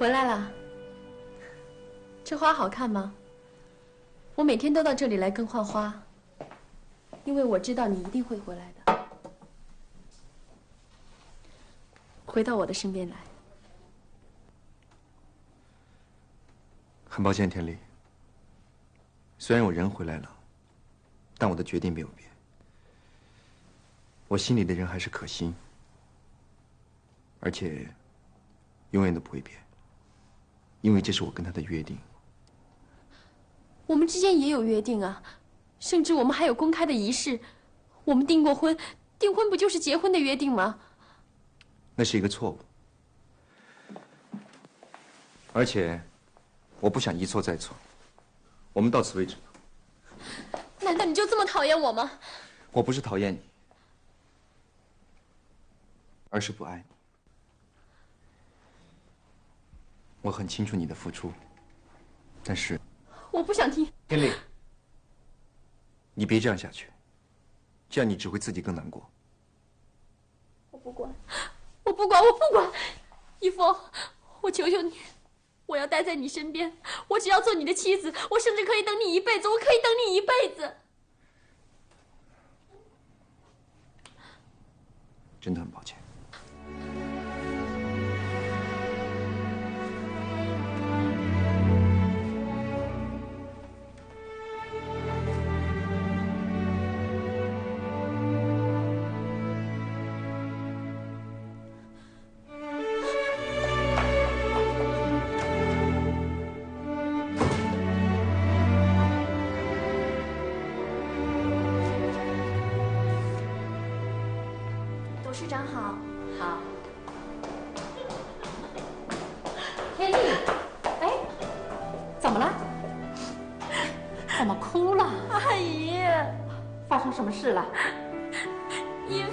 回来了。这花好看吗？我每天都到这里来更换花，因为我知道你一定会回来的，回到我的身边来。很抱歉，田丽。虽然我人回来了，但我的决定没有变。我心里的人还是可心，而且永远都不会变，因为这是我跟他的约定。我们之间也有约定啊，甚至我们还有公开的仪式。我们订过婚，订婚不就是结婚的约定吗？那是一个错误，而且我不想一错再错。我们到此为止吧。难道你就这么讨厌我吗？我不是讨厌你，而是不爱你。我很清楚你的付出，但是我不想听。天丽，你别这样下去，这样你只会自己更难过。我不管，我不管，我不管！一峰，我求求你，我要待在你身边，我只要做你的妻子，我甚至可以等你一辈子，我可以等你一辈子。真的很抱歉。董事长好。好。天丽，哎，怎么了？怎么哭了？阿姨，发生什么事了？姨，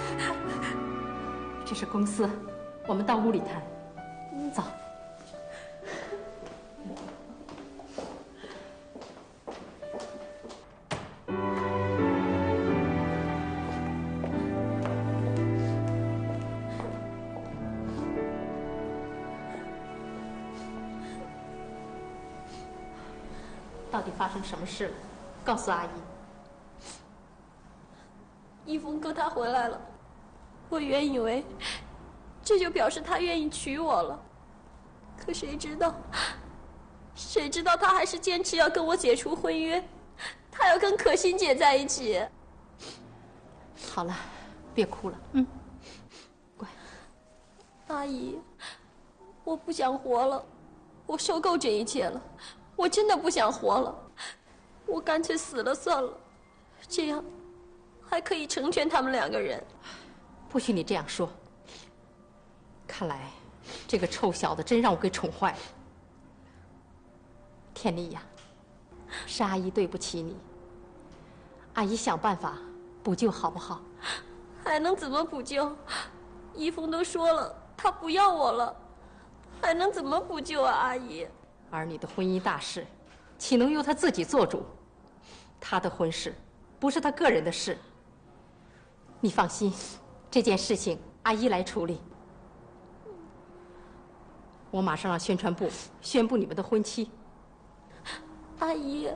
这是公司，我们到屋里谈。走。到底发生什么事了？告诉阿姨。一峰哥他回来了，我原以为这就表示他愿意娶我了，可谁知道他还是坚持要跟我解除婚约，他要跟可心姐在一起。好了，别哭了，乖。阿姨，我不想活了，我受够这一切了。我真的不想活了，我干脆死了算了，这样还可以成全他们两个人。不许你这样说。看来这个臭小子真让我给宠坏了。天丽呀，是阿姨对不起你，阿姨想办法补救好不好？还能怎么补救？一峰都说了，他不要我了，还能怎么补救啊，阿姨？儿女的婚姻大事，岂能由他自己做主？他的婚事不是他个人的事。你放心，这件事情阿姨来处理。我马上让宣传部宣布你们的婚期。阿姨，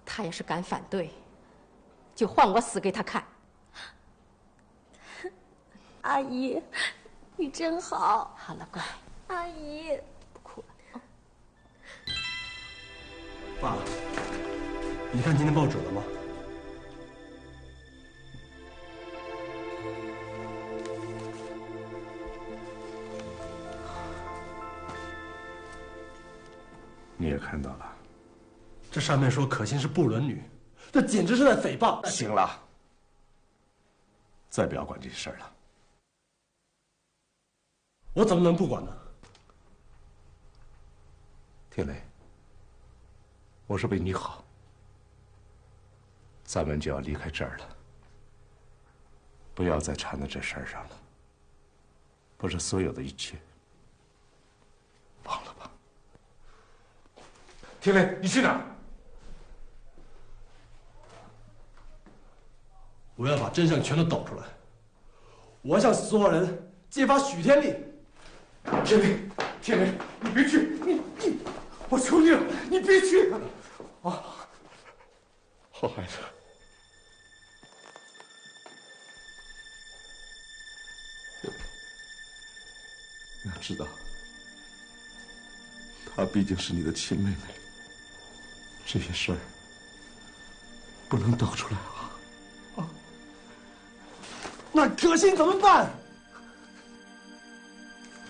他要是敢反对，就换我死给他看。阿姨，你真好。好了，乖。阿姨。爸，你看今天报纸了吗？你也看到了，这上面说可心是不伦女，这简直是在诽谤。行了，再不要管这事儿了。我怎么能不管呢？天雷。我是为你好，咱们就要离开这儿了，不要再缠在这事儿上了。不是所有的一切，忘了吧。天雷，你去哪儿？我要把真相全都抖出来，我要向所有人揭发许天丽。天雷，天梅，你别去，我求你了，你别去！啊，好孩子，你要知道，她毕竟是你的亲妹妹，这些事儿不能抖出来啊！那可心怎么办？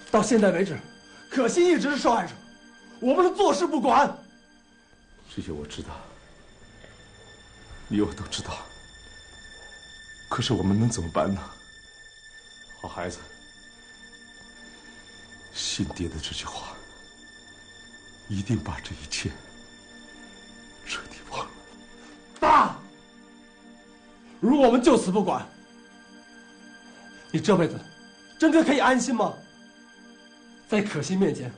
到现在为止，可心一直是受害者，我不能坐视不管。这些我知道，你我都知道。可是我们能怎么办呢？好孩子，信爹的这句话，一定把这一切彻底忘了。爸，如果我们就此不管，你这辈子真的可以安心吗？在可心面前，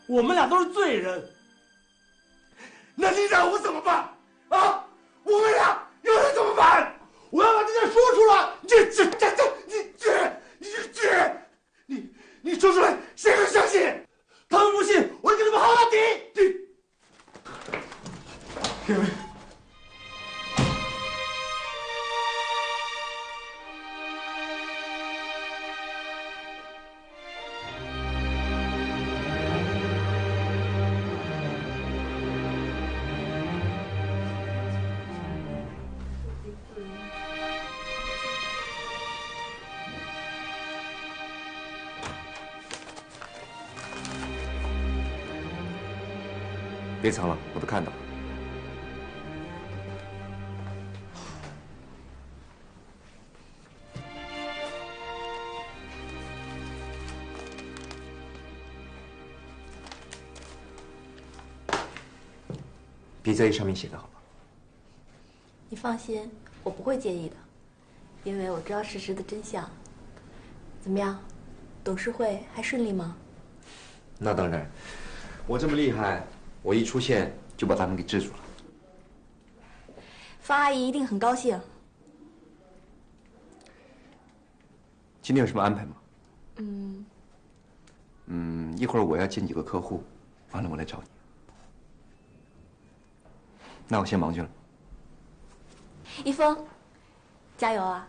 我们俩都是罪人。那你让我怎么办啊？我们俩要是怎么办？我要把这件说出来。你说出来，谁会相信？他们不信，我就跟他们好到底。天威。别藏了，我都看到了。别在意上面写的好吗？你放心，我不会介意的，因为我知道事实的真相。怎么样，董事会还顺利吗？那当然，我这么厉害，我一出现就把他们给制住了。方阿姨一定很高兴。今天有什么安排吗？嗯，一会儿我要见几个客户，完了我来找你。那我先忙去了。一峰，加油啊！